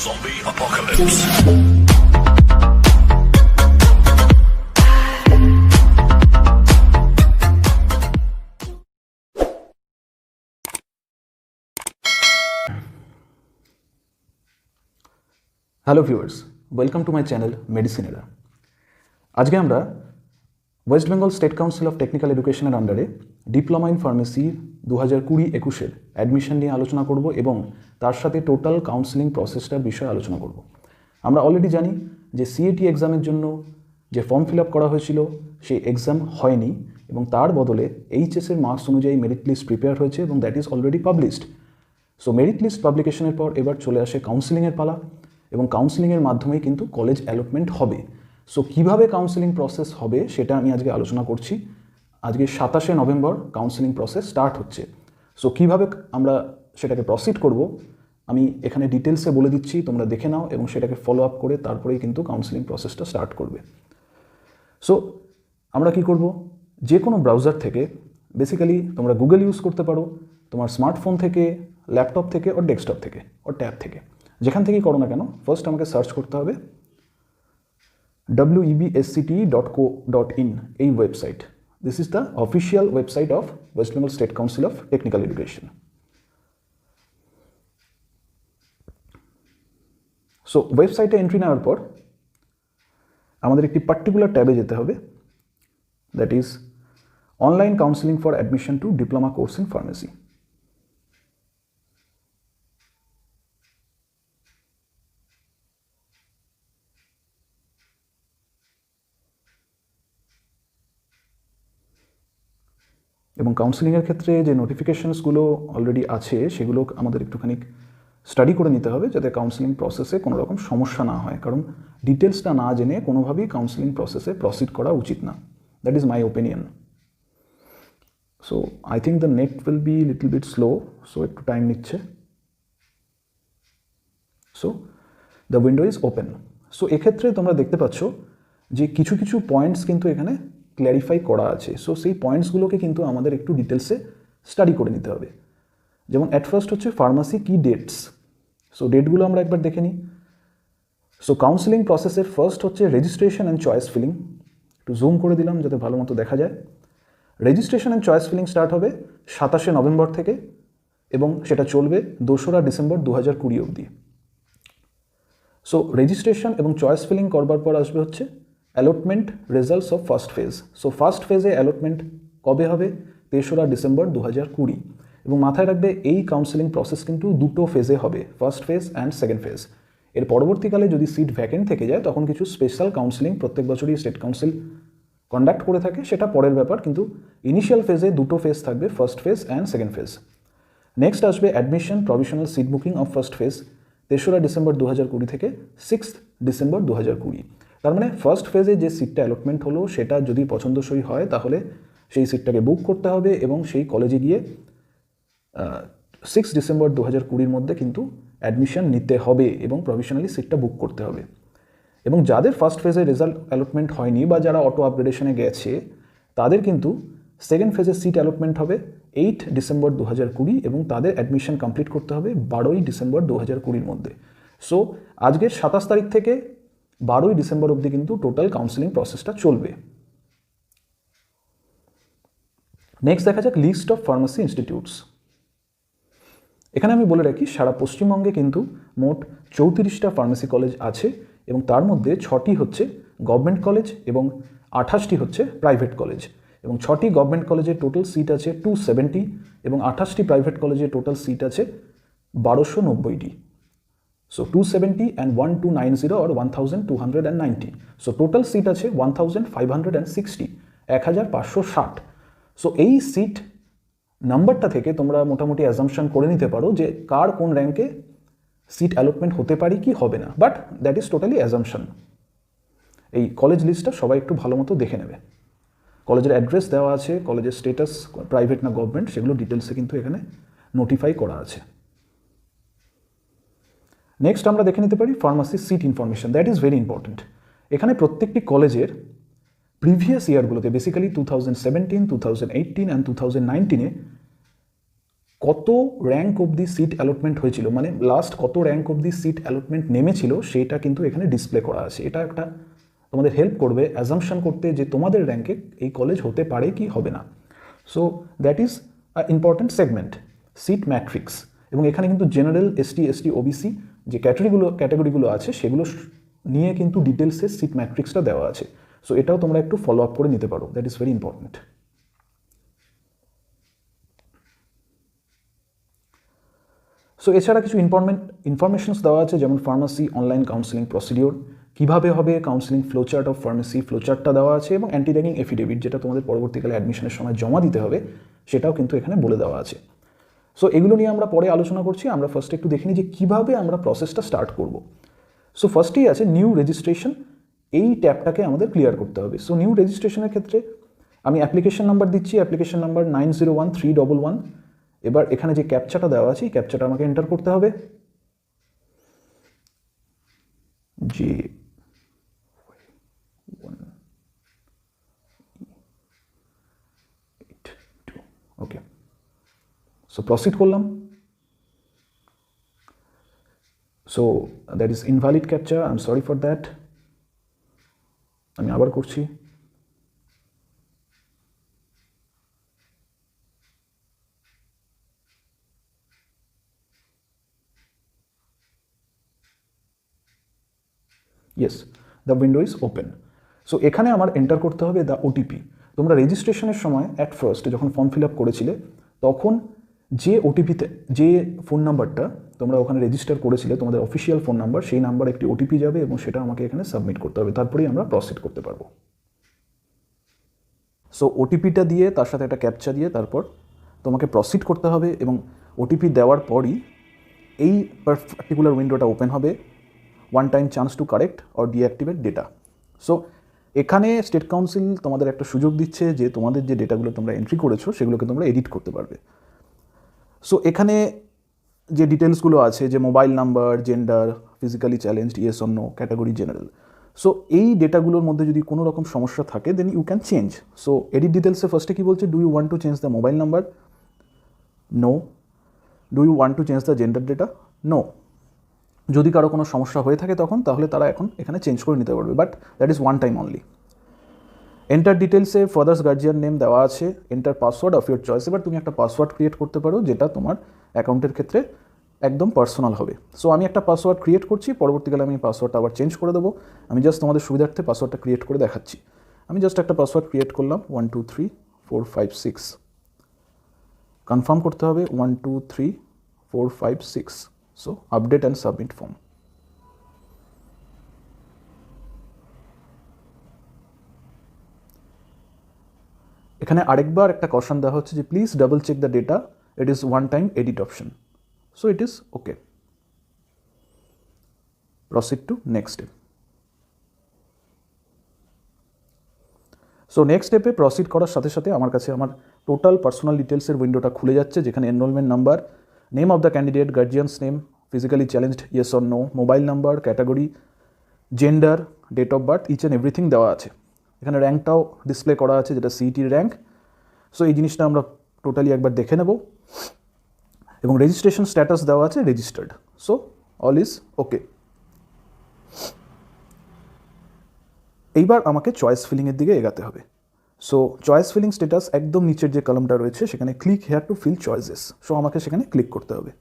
Zombie apocalypse. Hello viewers, welcome to my channel মেডিসিনেরা। আজকে আমরা West Bengal State Council of Technical এডুকেশনের আন্ডারে ডিপ্লোমা ইন ফার্মেসি 2020-21 অ্যাডমিশন নিয়ে আলোচনা করব এবং তার সাথে টোটাল কাউন্সিলিং প্রসেসটার বিষয়ে আলোচনা করব। আমরা অলরেডি জানি যে সিএটি এক্সামের জন্য যে ফর্ম ফিল আপ করা হয়েছিল সেই এক্সাম হয়নি এবং তার বদলে এইচএসের মার্কস অনুযায়ী মেরিট লিস্ট প্রিপেয়ার হয়েছে এবং that is already published. So merit list পাবলিকেশনের পর এবার চলে আসে কাউন্সিলিংয়ের পালা এবং কাউন্সিলিংয়ের মাধ্যমেই কিন্তু কলেজ অ্যালটমেন্ট হবে। সো কীভাবে কাউন্সিলিং প্রসেস হবে সেটা আমি আজকে আলোচনা করছি। আজকে 27শে নভেম্বর কাউন্সিলিং প্রসেস স্টার্ট হচ্ছে। সো কীভাবে আমরা সেটাকে প্রসিড করব আমি এখানে ডিটেলসে বলে দিচ্ছি, তোমরা দেখে নাও এবং সেটাকে ফলো আপ করে তারপরেই কিন্তু কাউন্সিলিং প্রসেসটা স্টার্ট করবে। সো আমরা কি করব, যে কোনো ব্রাউজার থেকে, বেসিক্যালি তোমরা গুগল ইউজ করতে পারো, তোমার স্মার্টফোন থেকে, ল্যাপটপ থেকে, ওর ডেস্কটপ থেকে, ওর ট্যাব থেকে, যেখান থেকেই করো না কেন, ফার্স্ট আমাকে সার্চ করতে হবে webscte.co.in এই website. This is the official website of West Bengal State Council of Technical Education. So ওয়েবসাইটে এন্ট্রি নেওয়ার পর আমাদের একটি পার্টিকুলার ট্যাবে যেতে হবে, that is online counselling for admission to diploma course in pharmacy. এবং কাউন্সিলিংয়ের ক্ষেত্রে যে নোটিফিকেশনসগুলো অলরেডি আছে সেগুলো আমাদের একটুখানি স্টাডি করে নিতে হবে যাতে কাউন্সিলিং প্রসেসে কোনো রকম সমস্যা না হয়, কারণ ডিটেলসটা না জেনে কোনোভাবেই কাউন্সিলিং প্রসেসে প্রসিড করা উচিত না। That is my opinion. So I think the net will be little bit slow, so একটু টাইম নিচ্ছে। So the window is open. So এক্ষেত্রে তোমরা দেখতে পাচ্ছ যে কিছু কিছু পয়েন্টস কিন্তু এখানে ক্ল্যারিফাই করা আছে। সো সেই পয়েন্টসগুলোকে কিন্তু আমাদের একটু ডিটেলসে স্টাডি করে নিতে হবে। যেমন অ্যাট ফার্স্ট হচ্ছে ফার্মাসি কি ডেটস। সো ডেটগুলো আমরা একবার দেখে নিই। সো কাউন্সিলিং প্রসেসের ফার্স্ট হচ্ছে রেজিস্ট্রেশন অ্যান্ড চয়েস ফিলিং। একটু জুম করে দিলাম যাতে ভালো মতো দেখা যায়। Registration and choice filling start হবে 27শে নভেম্বর থেকে এবং সেটা চলবে 2রা ডিসেম্বর 2020 অবধি। সো রেজিস্ট্রেশন এবং চয়েস ফিলিং করবার পর আসবে হচ্ছে allotment results of first phase. So first ফেজে অ্যালটমেন্ট কবে হবে? 3রা ডিসেম্বর 2020। এবং মাথায় রাখবে এই কাউন্সিলিং প্রসেস কিন্তু দুটো ফেজে হবে, first phase and second phase. এর পরবর্তীকালে যদি সিট ভ্যাকেন্ট থেকে যায় তখন কিছু স্পেশাল কাউন্সিলিং প্রত্যেক বছরই স্টেট কাউন্সিল কন্ডাক্ট করে থাকে, সেটা পরের ব্যাপার, কিন্তু ইনিশিয়াল ফেজে দুটো ফেজ থাকবে, first phase and second phase. Next আসবে admission provisional seat booking of first phase 3রা ডিসেম্বর 2020 থেকে 6 ডিসেম্বর 2020। তার মানে ফার্স্ট ফেজে যে সিটটা অ্যালটমেন্ট হলো সেটা যদি পছন্দসই হয় তাহলে সেই সিটটাকে বুক করতে হবে এবং সেই কলেজে গিয়ে 6 ডিসেম্বর 2020 মধ্যে কিন্তু অ্যাডমিশন নিতে হবে এবং প্রভিশনালি সিটটা বুক করতে হবে। এবং যাদের ফার্স্ট ফেজে রেজাল্ট অ্যালটমেন্ট হয়নি বা যারা অটো আপগ্রেডেশনে গেছে তাদের কিন্তু সেকেন্ড ফেজের সিট অ্যালটমেন্ট হবে 8 ডিসেম্বর 2020 এবং তাদের অ্যাডমিশন কমপ্লিট করতে হবে 12ই ডিসেম্বর 2020 মধ্যে। সো আজকের 27 তারিখ থেকে 12ই ডিসেম্বর অবধি কিন্তু টোটাল কাউন্সিলিং প্রসেসটা চলবে। নেক্সট দেখা যাক লিস্ট অফ ফার্মাসি ইনস্টিটিউটস। এখানে আমি বলে রাখি সারা পশ্চিমবঙ্গে কিন্তু মোট 34টা ফার্মেসি কলেজ আছে এবং তার মধ্যে 6টি হচ্ছে গভর্নমেন্ট কলেজ এবং 28টি হচ্ছে প্রাইভেট কলেজ। এবং 6টি গভর্নমেন্ট কলেজের টোটাল সিট আছে 270 এবং 28টি প্রাইভেট কলেজের টোটাল সিট আছে 1290টি। So 270 and 1290 or 1290। So total seat আছে 1560, 1560। সো এই সিট নাম্বারটা থেকে তোমরা মোটামুটি অ্যাজাম্পশন করে নিতে পারো যে কার কোন র্যাঙ্কে সিট অ্যালটমেন্ট হতে পারে কি হবে না, but that is totally assumption. এই কলেজ লিস্টটা সবাই একটু ভালো মতো দেখে নেবে। কলেজের অ্যাড্রেস দেওয়া আছে, কলেজের স্টেটাস প্রাইভেট না গভর্নমেন্ট সেগুলো ডিটেলসে কিন্তু এখানে নোটিফাই করা আছে। নেক্সট আমরা দেখে নিতে পারি pharmacy seat information, that is very important. এখানে প্রত্যেকটি কলেজের প্রিভিয়াস ইয়ারগুলোতে বেসিক্যালি 2017, 2018 অ্যান্ড 2019-এ কত র্যাঙ্ক অবধি সিট অ্যালটমেন্ট হয়েছিল, মানে লাস্ট কত র্যাঙ্ক অবধি সিট অ্যালটমেন্ট নেমেছিল সেটা কিন্তু এখানে ডিসপ্লে করা আছে। এটা একটা তোমাদের হেল্প করবে অ্যাজাম্পশন করতে যে তোমাদের র্যাঙ্কে এই কলেজ হতে পারে কি হবে না। So that is a important segment, seat matrix. এবং এখানে কিন্তু জেনারেল, এসটি, ওবিসি যে ক্যাটাগরিগুলো আছে সেগুলো নিয়ে কিন্তু ডিটেলসে সিট ম্যাট্রিক্সটা দেওয়া আছে। সো এটাও তোমরা একটু ফলো আপ করে নিতে পারো, that is very important. So এছাড়া কিছু ইনফরমেশনস দেওয়া আছে, যেমন ফার্মাসি অনলাইন কাউন্সিলিং প্রসিডিওর, কীভাবে হবে কাউন্সিলিং, ফ্লোচার্ট অফ ফার্মেসি ফ্লোচার্টটা দেওয়া আছে, এবং অ্যান্টি র্যাগিং এফিডেভিট যেটা তোমাদের পরবর্তীকালে অ্যাডমিশনের সময় জমা দিতে হবে সেটাও কিন্তু এখানে বলে দেওয়া আছে। সো এগুলো নিয়ে আমরা পরে আলোচনা করছি। আমরা ফার্স্টে একটু দেখে নিই যে কীভাবে আমরা প্রসেসটা স্টার্ট করব। সো ফার্স্টেই আছে নিউ রেজিস্ট্রেশন, এই ট্যাবটাকে আমাদের ক্লিয়ার করতে হবে। সো নিউ রেজিস্ট্রেশনের ক্ষেত্রে আমি অ্যাপ্লিকেশন নাম্বার দিচ্ছি, অ্যাপ্লিকেশন নাম্বার 901311। এবার এখানে যে ক্যাপচাটা দেওয়া আছে এই ক্যাপচাটা আমাকে এন্টার করতে হবে, যে ওকে। সো প্রসিড করলাম। So that is invalid captcha, I am sorry for that. আমি আবার করছি। Yes, the window is open. So এখানে আমার এন্টার করতে হবে দ্য ওটিপি। তোমরা রেজিস্ট্রেশনের সময় অ্যাট ফার্স্ট যখন ফর্ম ফিল আপ করেছিলে তখন যে ওটিপিতে, যে ফোন নাম্বারটা তোমরা ওখানে রেজিস্টার করেছিলে তোমাদের অফিসিয়াল ফোন নাম্বার, সেই নাম্বার একটি ওটিপি যাবে এবং সেটা আমাকে এখানে সাবমিট করতে হবে, তারপরেই আমরা প্রসিড করতে পারবো। সো ওটিপিটা দিয়ে তার সাথে একটা ক্যাপচা দিয়ে তারপর তোমাকে প্রসিড করতে হবে, এবং ওটিপি দেওয়ার পরই এই পার্টিকুলার উইন্ডোটা ওপেন হবে, one time chance to correct or deactivate data. So এখানে স্টেট কাউন্সিল তোমাদের একটা সুযোগ দিচ্ছে যে তোমাদের যে ডেটাগুলো তোমরা এন্ট্রি করেছো সেগুলোকে তোমরা এডিট করতে পারবে। সো এখানে যে ডিটেলসগুলো আছে, যে mobile number, gender, physically challenged, yes or no, category general, so এই ডেটাগুলোর মধ্যে যদি কোনো রকম সমস্যা থাকে then you can change. So edit ডিটেলসে ফার্স্টে কী বলছে, do you want to change the mobile number? No. Do you want to change the gender data? No. যদি কারো কোনো সমস্যা হয়ে থাকে তখন তাহলে তারা এখন এখানে চেঞ্জ করে নিতে পারবে, but that is one time only. Enter ডিটেলসে ফাদার্স গার্জিয়ান নেম দেওয়া আছে, enter password of your choice. এবার তুমি একটা পাসওয়ার্ড ক্রিয়েট করতে পারো যেটা তোমার অ্যাকাউন্টের ক্ষেত্রে একদম পার্সোনাল হবে। সো আমি একটা পাসওয়ার্ড ক্রিয়েট করছি, পরবর্তীকালে আমি পাসওয়ার্ডটা আবার চেঞ্জ করে দেবো। আমি জাস্ট তোমাদের সুবিধার্থে পাসওয়ার্ডটা ক্রিয়েট করে দেখাচ্ছি। আমি জাস্ট একটা পাসওয়ার্ড ক্রিয়েট করলাম, 123456। কনফার্ম করতে হবে 123456। So update and submit form. এখানে আরেকবার একটা কশন দেওয়া হচ্ছে যে please double check the data, it is one time edit option. So it is okay. Proceed to next step. So next স্টেপে প্রসিড করার সাথে সাথে আমার কাছে আমার টোটাল পার্সোনাল ডিটেলসের উইন্ডোটা খুলে যাচ্ছে, যেখানে enrolment number, name of the candidate, guardian's name, physically challenged yes or no, mobile number, category, gender, date of birth, each and everything দেওয়া আছে। এখানে র্যাঙ্কটাও ডিসপ্লে করা আছে যেটা সিইটির র্যাঙ্ক। সো এই জিনিসটা আমরা টোটালি একবার দেখে নেব, এবং রেজিস্ট্রেশন স্ট্যাটাস দেওয়া আছে registered. So all is okay. এইবার আমাকে চয়েস ফিলিংয়ের দিকে এগাতে হবে। সো চয়েস ফিলিং স্ট্যাটাস একদম নিচের যে কলামটা রয়েছে সেখানে click here to fill choices. So আমাকে সেখানে ক্লিক করতে হবে।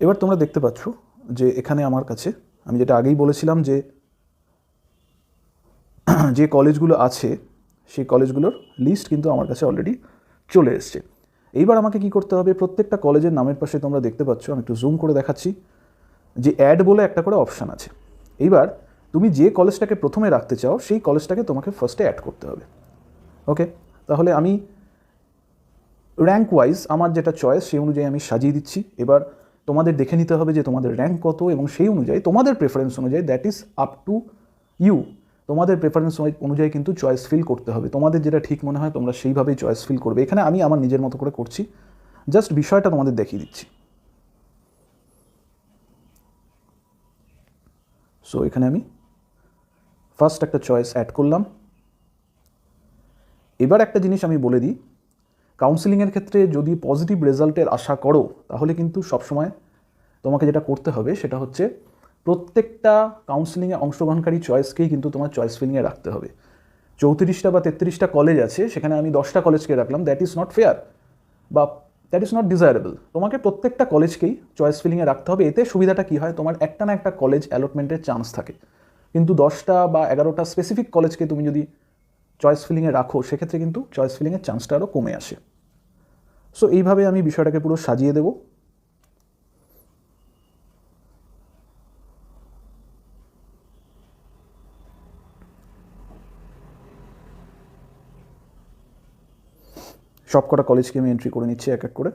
এবার তোমরা দেখতে পাচ্ছ যে এখানে আমার কাছে, আমি যেটা আগেই বলেছিলাম যে যে কলেজগুলো আছে সেই কলেজগুলোর লিস্ট কিন্তু আমার কাছে অলরেডি চলে এসছে। এইবার আমাকে কি করতে হবে, প্রত্যেকটা কলেজের নামের পাশে তোমরা দেখতে পাচ্ছ, আমি একটু জুম করে দেখাচ্ছি, যে অ্যাড বলে একটা করে অপশান আছে। এইবার তুমি যে কলেজটাকে প্রথমে রাখতে চাও সেই কলেজটাকে তোমাকে ফার্স্টে অ্যাড করতে হবে। ওকে, তাহলে আমি র্যাঙ্ক ওয়াইজ আমার যেটা চয়েস সেই অনুযায়ী আমি সাজিয়ে দিচ্ছি। এবার তোমাদের দেখে নিতে হবে যে তোমাদের র্যাঙ্ক কত, এবং সেই অনুযায়ী তোমাদের প্রেফারেন্স অনুযায়ী, that is up to you, তোমাদের প্রেফারেন্স অনুযায়ী কিন্তু চয়েস ফিল করতে হবে। তোমাদের যেটা ঠিক মনে হয় তোমরা সেইভাবেই চয়েস ফিল করবে। এখানে আমি আমার নিজের মতো করে করছি, জাস্ট বিষয়টা তোমাদের দেখিয়ে দিচ্ছি। সো এখানে আমি ফার্স্ট একটা চয়েস অ্যাড করলাম। এবার একটা জিনিস আমি বলে দিই, কাউন্সেলিংয়ের ক্ষেত্রে যদি পজিটিভ রেজাল্টের আশা করো তাহলে কিন্তু সবসময় তোমাকে যেটা করতে হবে সেটা হচ্ছে প্রত্যেকটা কাউন্সেলিংয়ে অংশগ্রহণকারী চয়েসকেই কিন্তু তোমার চয়েস ফিলিংয়ে রাখতে হবে। 34টা বা 33টা কলেজ আছে, সেখানে আমি 10টা কলেজকে রাখলাম, দ্যাট ইজ নট ফেয়ার বা দ্যাট ইজ নট ডিজায়ারেবল। তোমাকে প্রত্যেকটা কলেজকেই চয়েস ফিলিংয়ে রাখতে হবে। এতে সুবিধাটা কী হয়, তোমার একটা না একটা কলেজ অ্যালটমেন্টের চান্স থাকে। কিন্তু 10টা বা 11টা স্পেসিফিক কলেজকে তুমি যদি চয়েস ফিলিংয়ে রাখো সেক্ষেত্রে কিন্তু চয়েস ফিলিংয়ের চান্সটা আরও কমে আসে। সো এইভাবে আমি বিষয়টাকে পুরো সাজিয়ে দেবো। সব কটা কলেজকে আমি এন্ট্রি করে নিচ্ছি এক এক করে।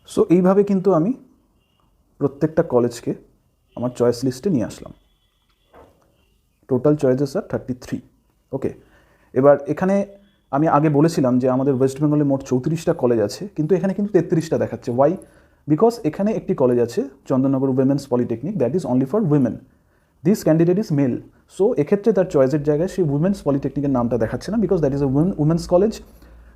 সো এইভাবে কিন্তু আমি প্রত্যেকটা কলেজকে আমার চয়েস লিস্টে নিয়ে আসলাম। টোটাল চয়েসেস আর 33। ওকে, এবার এখানে আমি আগে বলেছিলাম যে আমাদের ওয়েস্ট বেঙ্গলে মোট 34টা কলেজ আছে, কিন্তু এখানে কিন্তু 33টা দেখাচ্ছে। ওয়াই? বিকজ এখানে একটি কলেজ আছে Chandannagar women's polytechnic, that is only for women. This candidate is male. So এক্ষেত্রে তার চয়েসের জায়গায় সেই উইমেন্স পলিটেকনিকের নামটা দেখাচ্ছে না, because that is a women's college.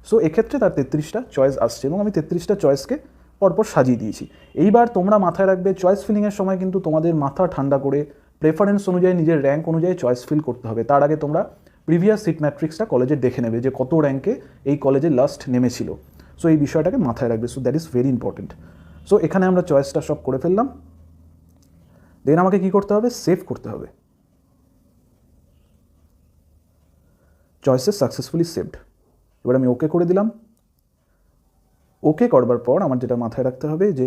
So এক্ষেত্রে তার 33টা চয়েস আসছে এবং আমি 33টা চয়েসকে পরপর সাজিয়ে দিয়েছি। এইবার তোমরা মাথায় রাখবে, চয়েস ফিলিংয়ের সময় কিন্তু তোমাদের মাথা ঠান্ডা করে প্রেফারেন্স অনুযায়ী নিজের র্যাঙ্ক অনুযায়ী চয়েস ফিল করতে হবে। তার আগে তোমরা প্রিভিয়াস সিট ম্যাট্রিক্সটা কলেজে দেখে নেবে যে কত র্যাঙ্কে এই কলেজে লাস্ট নেমেছিল। সো এই বিষয়টাকে মাথায় রাখবে। So that is very important. So এখানে আমরা চয়েসটা সব করে ফেললাম। দেন আমাকে কী করতে হবে, সেভ করতে হবে। Choices successfully saved. এবার আমি ওকে করে দিলাম। ওকে করবার পর আমার যেটা মাথায় রাখতে হবে যে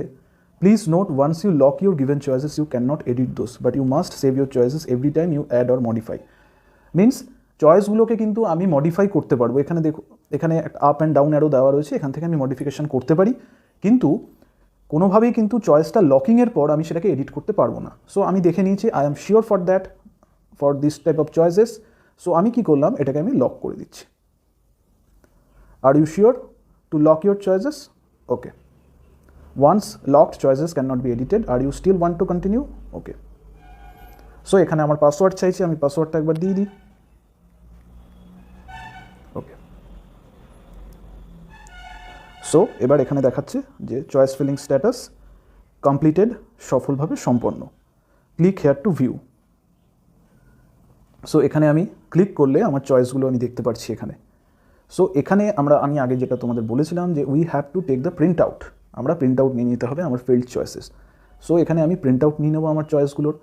please note, once you lock your given choices you can not edit those, but you must save your choices every time you add or modify. Means চয়েসগুলোকে কিন্তু আমি মডিফাই করতে পারবো। এখানে দেখো, এখানে একটা আপ অ্যান্ড ডাউন অ্যারো দেওয়া রয়েছে, এখান থেকে আমি মডিফিকেশান করতে পারি, কিন্তু কোনোভাবেই কিন্তু চয়েসটা লকিংয়ের পর আমি সেটাকে এডিট করতে পারবো না। সো আমি দেখে নিয়েছি, I am sure for that, for this type of choices. So আমি কি করলাম, এটাকে আমি লক করে দিচ্ছি। Are you sure to lock your choices? Okay. Once locked choices can not be edited, are you still want to continue? Okay. So এখানে আমার password চাইছি, আমি পাসওয়ার্ডটা একবার দিয়ে দিই। ওকে। সো এবার এখানে দেখাচ্ছে যে চয়েস ফিলিং স্ট্যাটাস কমপ্লিটেড, সফলভাবে সম্পন্ন। Click here two view. So এখানে আমি ক্লিক করলে আমার চয়েসগুলো আমি দেখতে পাচ্ছি এখানে। সো এখানে আমি আগে যেটা তোমাদের বলেছিলাম যে we have to take the print out, আমরা প্রিন্ট আউট নিয়ে নিতে হবে আমার ফিল্ড চয়েসেস। সো এখানে আমি প্রিন্ট আউট নিয়ে নেবো আমার চয়েসগুলোর।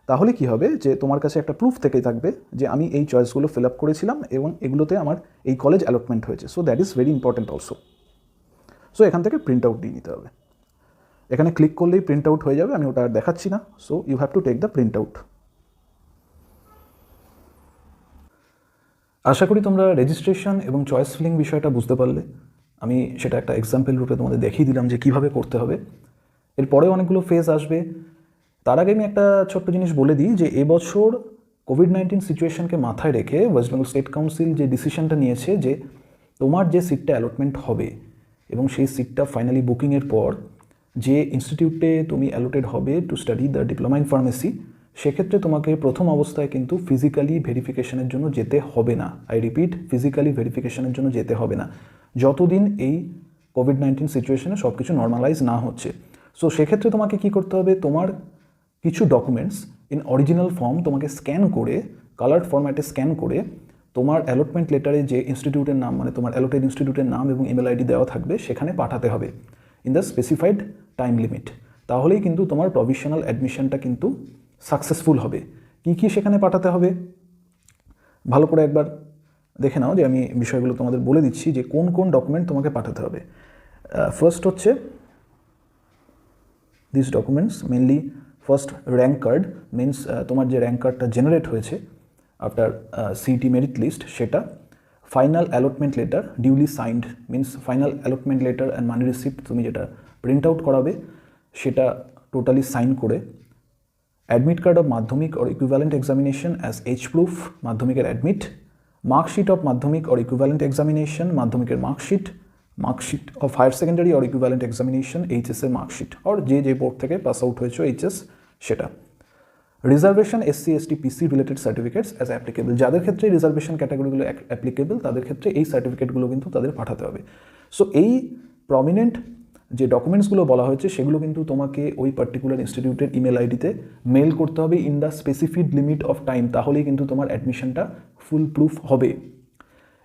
তাহলে কি হবে যে তোমার কাছে একটা প্রুফ থেকে থাকবে যে আমি এই চয়েসগুলো ফিল আপ করেছিলাম এবং এগুলোতে আমার এই কলেজ অ্যালটমেন্ট হয়েছে। So that is very important also. So এখান থেকে প্রিন্ট আউট নিয়ে নিতে হবে। এখানে ক্লিক করলেই প্রিন্ট আউট হয়ে যাবে, আমি ওটা আর দেখাচ্ছি না। So you have to take the print out. আশা করি তোমরা রেজিস্ট্রেশন এবং চয়েস ফিলিং বিষয়টা বুঝতে পারলে। আমি সেটা একটা এক্সাম্পল রূপে তোমাদের দেখিয়ে দিলাম যে কীভাবে করতে হবে। এরপরে অনেকগুলো ফেজ আসবে। তার আগে আমি একটা ছোট্ট জিনিস বলে দিই যে এবছর কোভিড-19 সিচুয়েশনকে মাথায় রেখে ওয়েস্ট বেঙ্গল স্টেট কাউন্সিল যে ডিসিশনটা নিয়েছে যে তোমার যে সিটটা অ্যালটমেন্ট হবে এবং সেই সিটটা ফাইনালি বুকিংয়ের পর যে ইনস্টিটিউটে তুমি অ্যালোটেড হবে to study the diploma in pharmacy, সেক্ষেত্রে তোমাকে প্রথম অবস্থায় কিন্তু ফিজিক্যালি ভেরিফিকেশনের জন্য যেতে হবে না। আই রিপিট, ফিজিক্যালি ভেরিফিকেশনের জন্য যেতে হবে না যতদিন এই কোভিড-19 সিচুয়েশনে সব কিছু নর্মালাইজ না হচ্ছে। সো সেক্ষেত্রে তোমাকে কী করতে হবে, তোমার কিছু ডকুমেন্টস ইন অরিজিনাল ফর্ম তোমাকে স্ক্যান করে, কালার্ড ফরম্যাটে স্ক্যান করে তোমার অ্যালটমেন্ট লেটারে যে ইনস্টিটিউটের নাম, মানে তোমার অ্যালটেড ইনস্টিটিউটের নাম এবং ইমেল আইডি দেওয়া থাকবে, সেখানে পাঠাতে হবে in the specified time limit. তাহলেই কিন্তু তোমার প্রভিশনাল অ্যাডমিশনটা কিন্তু সাকসেসফুল হবে। কী কী সেখানে পাঠাতে হবে ভালো করে একবার দেখে নাও, যে আমি বিষয়গুলো তোমাদের বলে দিচ্ছি যে কোন কোন ডকুমেন্ট তোমাকে পাঠাতে হবে। ফার্স্ট হচ্ছে this documents, mainly first rank card, means তোমার যে র্যাঙ্ক কার্ডটা জেনারেট হয়েছে আফটার সিইটি মেরিট লিস্ট, সেটা final allotment letter duly signed, means final allotment letter and money receipt তুমি যেটা প্রিন্ট আউট করাবে সেটা টোটালি সাইন করে, admit card of Madhyamik or equivalent examination as age proof, মাধ্যমিকের admit, marksheet of Madhyamik or equivalent examination, মাধ্যমিকের marksheet, marksheet of higher secondary or equivalent examination, এইচএসের marksheet, আর যে board থেকে pass out হয়েছে HS সেটা, reservation SC ST পিসি related certificates as applicable, যাদের ক্ষেত্রে reservation ক্যাটাগরিগুলো applicable তাদের ক্ষেত্রে এই সার্টিফিকেটগুলো কিন্তু তাদের পাঠাতে হবে। সো এই প্রমিনেন্ট যে ডকুমেন্টসগুলো বলা হয়েছে সেগুলো কিন্তু তোমাকে ওই পার্টিকুলার ইনস্টিটিউটের ইমেল আইডিতে মেল করতে হবে in the specific limit of time, তাহলেই কিন্তু তোমার অ্যাডমিশনটা ফুল প্রুফ হবে।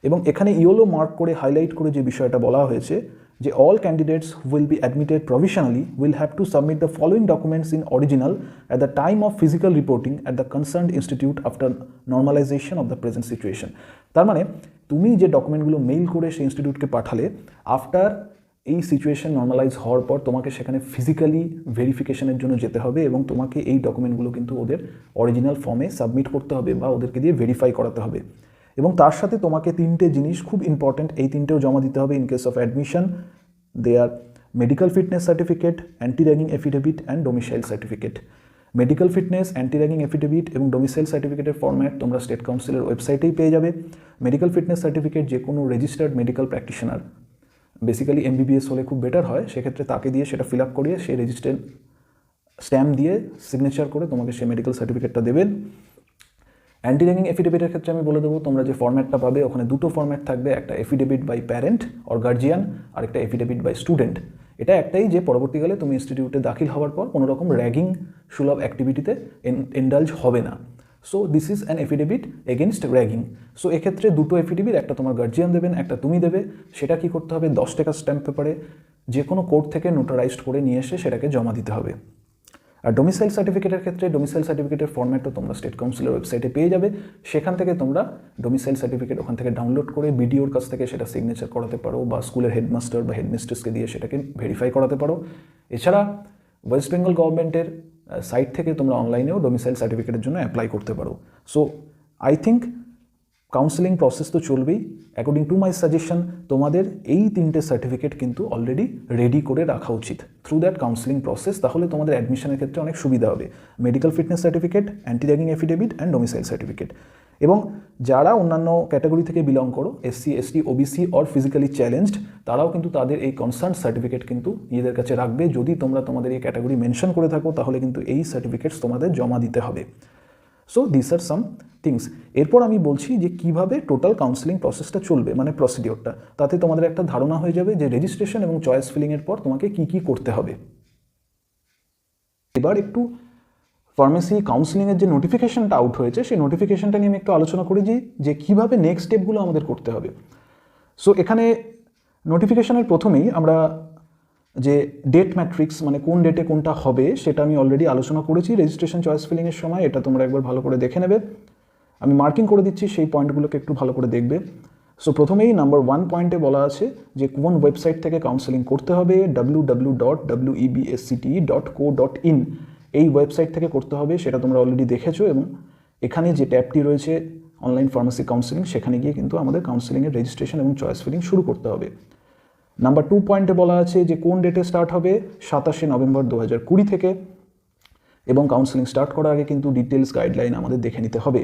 এবং এখানে ইয়েলো মার্ক করে হাইলাইট করে যে বিষয়টা বলা হয়েছে যে all candidates will be admitted provisionally will have to submit the following documents in original at the time of physical reporting at the concerned institute after normalisation of the present situation. তার মানে তুমি যে ডকুমেন্টগুলো mail করে সেই ইনস্টিটিউটকে পাঠালে, after এই situation normalise হওয়ার পর তোমাকে সেখানে ফিজিক্যালি ভেরিফিকেশনের জন্য যেতে হবে এবং তোমাকে এই ডকুমেন্টগুলো কিন্তু ওদের অরিজিনাল ফর্মে সাবমিট করতে হবে বা ওদেরকে দিয়ে ভেরিফাই করাতে হবে। এবং তার সাথে তোমাকে তিনটে জিনিস খুব ইম্পর্ট্যান্ট, এই তিনটেও জমা দিতে হবে in case of admission. They are medical fitness certificate, anti ragging affidavit and domicile certificate. Medical fitness, anti ragging affidavit এবং ডোমিসাইল সার্টিফিকেটের ফরম্যাট তোমরা স্টেট কাউন্সিলের ওয়েবসাইটেই পেয়ে যাবে। মেডিকেল ফিটনেস সার্টিফিকেট যে কোনো registered medical practitioner, basically MBBS হলে খুব বেটার হয়, সেক্ষেত্রে তাকে দিয়ে সেটা ফিল আপ করিয়ে সে রেজিস্টার্ড স্ট্যাম্প দিয়ে সিগনেচার করে তোমাকে সেই মেডিকেল সার্টিফিকেটটা দেবেন। অ্যান্টি র্যাগিং এফিডেভিটের ক্ষেত্রে আমি বলে দেবো, তোমরা যে ফরম্যাটটা পাবে ওখানে দুটো ফরম্যাট থাকবে, একটা affidavit by parent or guardian আর একটা এফিডেভিট বাই স্টুডেন্ট। এটা একটাই যে পরবর্তীকালে তুমি ইনস্টিটিউটে দাখিল হওয়ার পর কোনো রকম র্যাগিং সুলভ অ্যাক্টিভিটিতে ইন্ডালজ হবে না। So this is an affidavit against ragging. So এক্ষেত্রে দুটো এফিডেভিট, একটা তোমার গার্জিয়ান দেবেন, একটা তুমি দেবে। সেটা কি করতে হবে, 10 টাকা স্ট্যাম্প পেপারে যে কোনো কোর্ট থেকে নোটারাইজড করে নিয়ে এসে সেটাকে জমা দিতে হবে। আর ডোমিসাইল সার্টিফিকেটের ক্ষেত্রে ডোমিসাইল সার্টিফিকেটের ফরম্যাটও তোমরা স্টেট কাউন্সিলের ওয়েবসাইটে পেয়ে যাবে। সেখান থেকে তোমরা ডোমিসাইল সার্টিফিকেট ওখান থেকে ডাউনলোড করে বিডিওর কাছ থেকে সেটা সিগনেচার করাতে পারো বা স্কুলের হেডমাস্টার বা হেডমিস্ট্রেসকে দিয়ে সেটাকে ভেরিফাই করাতে পারো। এছাড়া ওয়েস্ট বেঙ্গল গভর্নমেন্টের সাইট থেকে তোমরা অনলাইনেও ডোমিসাইল সার্টিফিকেটের জন্য অ্যাপ্লাই করতে পারো। So I think counselling process তো চলবেই। অ্যাকর্ডিং টু মাই সাজেশন তোমাদের এই তিনটে সার্টিফিকেট কিন্তু অলরেডি রেডি করে রাখা উচিত থ্রু দ্যাট কাউন্সেলিং প্রসেস, তাহলে তোমাদের অ্যাডমিশনের ক্ষেত্রে অনেক সুবিধা হবে। Medical fitness certificate, anti ragging affidavit and domicile certificate. এবং যারা অন্যান্য ক্যাটাগরি থেকে বিলং করো, SC ST OBC or physically challenged, তারাও কিন্তু তাদের এই কনসার্ন সার্টিফিকেট কিন্তু নিজেদের কাছে রাখবে। যদি তোমরা তোমাদের এই ক্যাটাগরি মেনশন করে থাকো তাহলে কিন্তু এই সার্টিফিকেটস তোমাদের জমা দিতে হবে। So this are some things. এরপর আমি বলছি যে কিভাবে টোটাল কাউন্সেলিং প্রসেসটা চলবে, মানে প্রসিডিওরটা, তাতে তোমাদের একটা ধারণা হয়ে যাবে যে রেজিস্ট্রেশন এবং চয়েস ফিলিংয়ের পর তোমাকে কি কি করতে হবে। এবার একটু ফার্মেসি কাউন্সেলিংয়ের যে নোটিফিকেশনটা আউট হয়েছে সেই নোটিফিকেশনটা নিয়ে আমি একটু আলোচনা করে দিই যে কীভাবে নেক্সট স্টেপগুলো আমাদের করতে হবে। সো এখানে নোটিফিকেশনের প্রথমেই আমরা যে ডেট ম্যাট্রিক্স, মানে কোন ডেটে কোনটা হবে, সেটা আমি অলরেডি আলোচনা করেছি রেজিস্ট্রেশন চয়েস ফিলিংয়ের সময়। এটা তোমরা একবার ভালো করে দেখে নেবে। আমি মার্কিং করে দিচ্ছি, সেই পয়েন্টগুলোকে একটু ভালো করে দেখবে। সো প্রথমেই নাম্বার 1 পয়েন্টে বলা আছে যে কোন ওয়েবসাইট থেকে কাউন্সেলিং করতে হবে, www.webcte.co.in এই ওয়েবসাইট থেকে করতে হবে। সেটা তোমরা অলরেডি দেখেছো এবং এখানে যে ট্যাবটি রয়েছে অনলাইন ফার্মেসি কাউন্সেলিং, সেখানে গিয়ে কিন্তু আমাদের কাউন্সেলিংয়ের রেজিস্ট্রেশন এবং চয়েস ফিলিং শুরু করতে হবে। নাম্বার 2 পয়েন্টে বলা আছে যে কোন ডেটে স্টার্ট হবে, 27শে নভেম্বর 2020 থেকে, এবং কাউন্সেলিং স্টার্ট করার আগে কিন্তু ডিটেলস গাইডলাইন আমাদের দেখে নিতে হবে।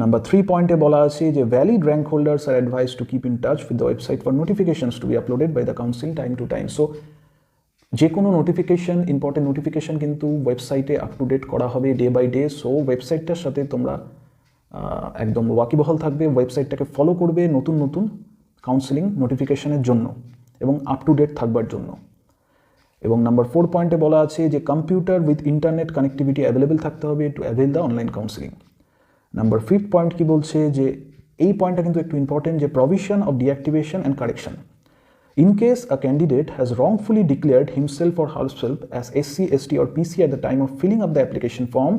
নাম্বার 3 পয়েন্টে বলা আছে যে valid rank holders are advise to keep in touch with the website for notifications to be uploaded by the council time to time. So যে কোনো নোটিফিকেশন, ইম্পর্টেন্ট নোটিফিকেশন কিন্তু ওয়েবসাইটে আপ টু ডেট করা হবে ডে বাই ডে। সো ওয়েবসাইটটার সাথে তোমরা একদম ওয়াকিবহাল থাকবে, ওয়েবসাইটটাকে ফলো করবে, নতুন নতুন কাউন্সেলিং নোটিফিকেশনের জন্য এবং আপ টু ডেট থাকবার জন্য। এবং নাম্বার 4 পয়েন্টে বলা আছে যে computer with internet connectivity available থাকতে হবে two avail the online counselling. Number 5 point কি বলছে যে এই পয়েন্টটা কিন্তু একটু ইম্পর্টেন্ট, যে provision of deactivation and correction. In case a candidate has wrongfully declared himself or herself as SC, ST or PC at the time of filling up the application form,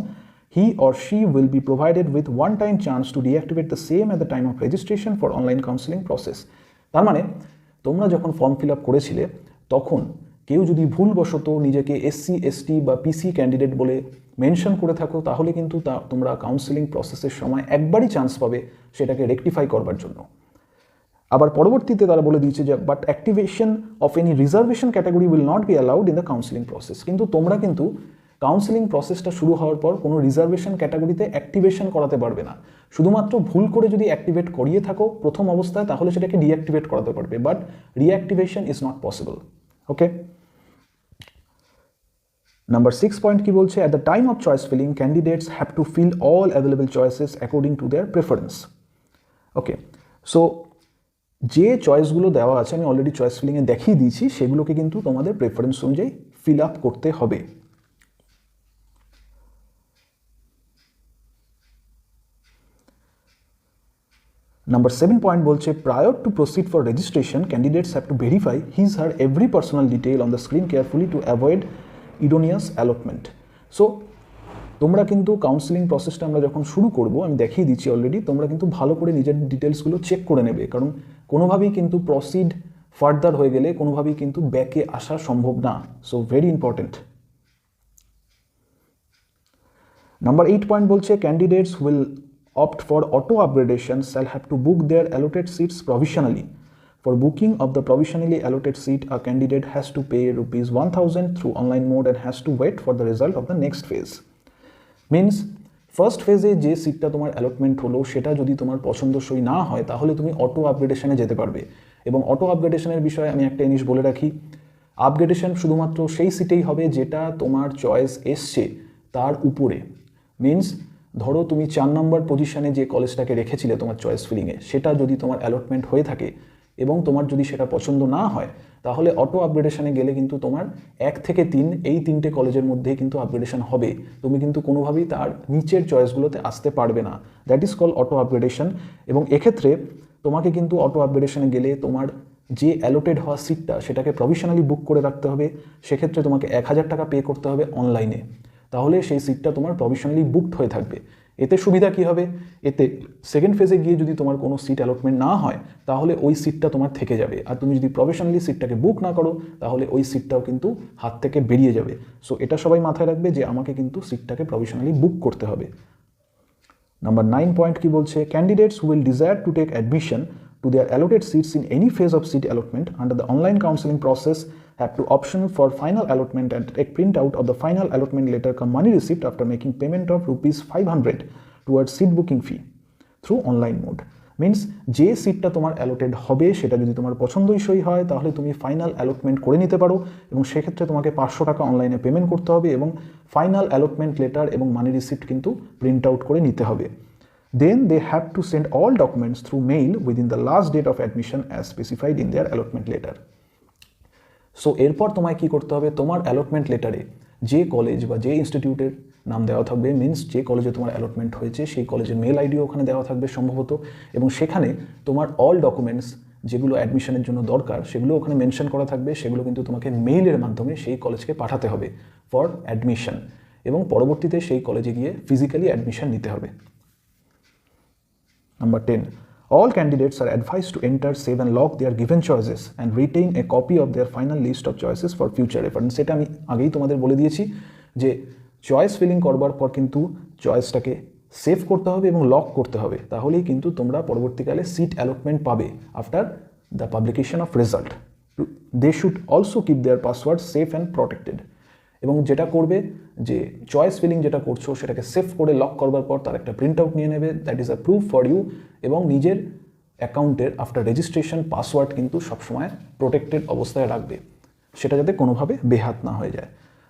he or she will be provided with one-time chance to deactivate the same at the time of registration for online counseling process. তার মানে তোমরা যখন form fill up করেছিলে তখন কেউ যদি ভুলবশত নিজেকে SC, ST বা PC ক্যান্ডিডেট বলে মেনশন করে থাকো তাহলে কিন্তু তোমরা কাউন্সেলিং প্রসেসের সময় একবারই চান্স পাবে সেটাকে রেকটিফাই করবার জন্য। আবার পরবর্তীতে তারা বলে দিয়েছে যে but activation of any reservation category will not be allowed in the counselling process. কিন্তু তোমরা কিন্তু কাউন্সেলিং প্রসেসটা শুরু হওয়ার পর কোনো রিজার্ভেশন ক্যাটাগরিতে অ্যাক্টিভেশন করাতে পারবে না। শুধুমাত্র ভুল করে যদি অ্যাক্টিভেট করিয়ে থাকো প্রথম অবস্থায় তাহলে সেটাকে ডিঅ্যাক্টিভেট করাতে পারবে, but reactivation is not possible. Okay, number 6 point কি বলছে, at the time of choice filling candidates have to fill all available choices according to their preference. Okay, so যে চয়েসগুলো দেওয়া আছে আমি অলরেডি চয়েস ফিলিংয়ে দেখিয়ে দিয়েছি, সেগুলোকে কিন্তু তোমাদের প্রেফারেন্স অনুযায়ী ফিল আপ করতে হবে। Number 7 point বলছে prior to proceed for registration candidates have to verify his her every personal detail on the screen carefully to avoid erroneous allotment. So তোমরা কিন্তু কাউন্সেলিং প্রসেসটা আমরা যখন শুরু করব আমি দেখিয়ে দিচ্ছি অলরেডি, তোমরা কিন্তু ভালো করে নিজের ডিটেলসগুলো চেক করে নেবে, কারণ কোনোভাবেই কিন্তু প্রসিড ফার্দার হয়ে গেলে কোনোভাবেই কিন্তু ব্যাকে আসা সম্ভব না। So very important. Number 8 point বলছে candidates will opt for auto upgradation shall have to book their allotted seats provisionally. For booking of the provisionally allotted seat, a candidate has to pay ₹1,000 through online mode and has to wait for the result of the next phase. Means first ফেজে যে সিটটা তোমার allotment হলো সেটা যদি তোমার পছন্দসই না হয় তাহলে তুমি অটো আপগ্রেডেশনে যেতে পারবে। এবং অটো আপগ্রেডেশনের বিষয়ে আমি একটা জিনিস বলে রাখি, আপগ্রেডেশন শুধুমাত্র সেই সিটেই হবে যেটা তোমার চয়েস এসছে তার উপরে। মিনস ধরো তুমি 4 নম্বর পজিশনে যে কলেজটাকে রেখেছিলে তোমার চয়েস ফিলিংয়ে, সেটা যদি তোমার অ্যালটমেন্ট হয়ে থাকে এবং তোমার যদি সেটা পছন্দ না হয় তাহলে অটো আপগ্রেডেশনে গেলে কিন্তু তোমার 1 থেকে 3 এই 3টে কলেজের মধ্যেই কিন্তু আপগ্রেডেশন হবে, তুমি কিন্তু কোনোভাবেই তার নিচের চয়েসগুলোতে আসতে পারবে না। That is call auto upgradation. এবং এক্ষেত্রে তোমাকে কিন্তু অটো আপগ্রেডেশনে গেলে তোমার যে অ্যালোটেড হওয়া সিটটা সেটাকে প্রভিশনালি বুক করে রাখতে হবে, সেক্ষেত্রে তোমাকে 1000 টাকা পে করতে হবে অনলাইনে, তাহলে সেই সিটটা তোমার প্রভিশনালি বুকড হয়ে থাকবে। এতে সুবিধা কী হবে, এতে সেকেন্ড ফেজে গিয়ে যদি তোমার কোনো সিট অ্যালটমেন্ট না হয় তাহলে ওই সিটটা তোমার থেকে যাবে, আর তুমি যদি প্রভিশনালি সিটটাকে বুক না করো তাহলে ওই সিটটাও কিন্তু হাত থেকে বেরিয়ে যাবে। সো এটা সবাই মাথায় রাখবে যে আমাকে কিন্তু সিটটাকে প্রভিশনালি বুক করতে হবে। নাম্বার 9 পয়েন্ট কি বলছে, candidates will desire to take admission to their allotted seats in any phase of seat allotment under the online counseling process have to option for final allotment and take printout of the final allotment letter come money receipt after making payment of ₹500 towards seat booking fee through online mode. Means যে সিটটা তোমার allotted হবে সেটা যদি তোমার পছন্দসই হয় তাহলে তুমি ফাইনাল অ্যালটমেন্ট করে নিতে পারো, এবং সেক্ষেত্রে তোমাকে 500 টাকা অনলাইনে পেমেন্ট করতে হবে এবং ফাইনাল অ্যালটমেন্ট লেটার এবং মানি রিসিপ্ট কিন্তু প্রিন্ট আউট করে নিতে হবে। Then they have to send all documents through mail within the last date of admission as specified in their allotment letter. So এরপর তোমায় কি করতে হবে, তোমার অ্যালটমেন্ট লেটারে যে কলেজ বা যে ইনস্টিটিউটের নাম দেওয়া থাকবে, মিনস যে কলেজে তোমার অ্যালটমেন্ট হয়েছে সেই কলেজের মেল আইডিও ওখানে দেওয়া থাকবে সম্ভবত, এবং সেখানে তোমার অল ডকুমেন্টস যেগুলো অ্যাডমিশনের জন্য দরকার সেগুলো ওখানে মেনশন করা থাকবে, সেগুলো কিন্তু তোমাকে মেইলের মাধ্যমে সেই কলেজকে পাঠাতে হবে ফর অ্যাডমিশন, এবং পরবর্তীতে সেই কলেজে গিয়ে ফিজিক্যালি অ্যাডমিশন নিতে হবে। Number 10. All candidates are advised to enter, save and lock their given choices and retain a copy of their final list of choices for future reference. সেটা আমি আগেই তোমাদের বলে দিয়েছি যে চয়েস ফিলিং করবার পর কিন্তু চয়েসটাকে সেভ করতে হবে এবং লক করতে হবে, তাহলেই কিন্তু তোমরা পরবর্তীকালে সিট অ্যালটমেন্ট পাবে after the publication of result. They should also keep their password safe and protected. এবং যেটা করবে যে চয়েস ফিলিং যেটা করছো সেটাকে সেভ করে লক করবার পর তার একটা প্রিন্ট আউট নিয়ে নেবে, that is a proof for you, এবং নিজের অ্যাকাউন্টের আফটার রেজিস্ট্রেশন পাসওয়ার্ড কিন্তু সবসময় প্রোটেক্টেড অবস্থায় রাখবে, সেটা যাতে কোনোভাবে বেহাত না হয়ে যায়।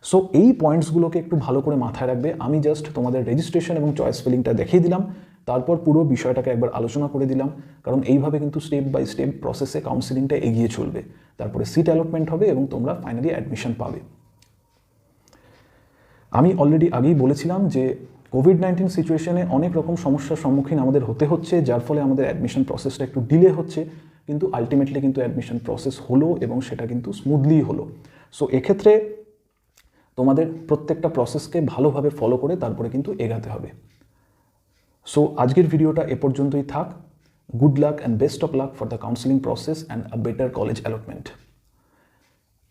সো এই পয়েন্টসগুলোকে একটু ভালো করে মাথায় রাখবে। আমি জাস্ট তোমাদের রেজিস্ট্রেশন এবং চয়েস ফিলিংটা দেখিয়ে দিলাম, তারপর পুরো বিষয়টাকে একবার আলোচনা করে দিলাম, কারণ এইভাবে কিন্তু স্টেপ বাই স্টেপ প্রসেসে কাউন্সিলিংটা এগিয়ে চলবে। তারপরে সিট অ্যালটমেন্ট হবে এবং তোমরা ফাইনালি অ্যাডমিশন পাবে। আমি অলরেডি আগেই বলেছিলাম যে কোভিড-19 সিচুয়েশনে অনেক রকম সমস্যার সম্মুখীন আমাদের হতে হচ্ছে, যার ফলে আমাদের অ্যাডমিশন প্রসেসটা একটু ডিলে হচ্ছে, কিন্তু আলটিমেটলি কিন্তু অ্যাডমিশন প্রসেস হলো এবং সেটা কিন্তু স্মুথলি হলো। সো এক্ষেত্রে তোমাদের প্রত্যেকটা প্রসেসকে ভালোভাবে ফলো করে তারপরে কিন্তু এগাতে হবে। সো আজকের ভিডিওটা এ পর্যন্তই থাক। Good luck and best of luck for the counselling process and a better college allotment.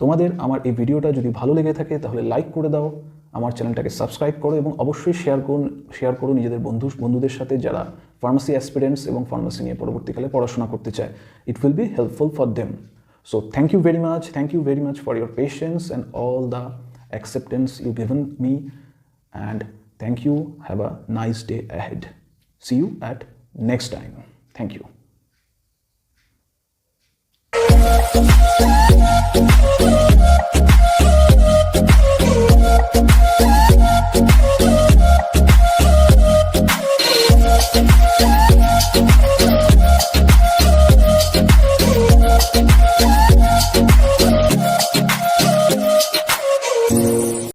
তোমাদের আমার এই ভিডিওটা যদি ভালো লেগে থাকে তাহলে লাইক করে দাও, আমার চ্যানেলটাকে সাবস্ক্রাইব করো এবং অবশ্যই শেয়ার করো নিজেদের বন্ধুদের সাথে যারা ফার্মাসি অ্যাসপিরেন্টস এবং ফার্মাসি নিয়ে পরবর্তীকালে পড়াশোনা করতে চায়। It will be helpful for them. So thank you very much for your patience and all the acceptance you given me, and thank you. Have a nice day ahead. See you at next time. Thank you.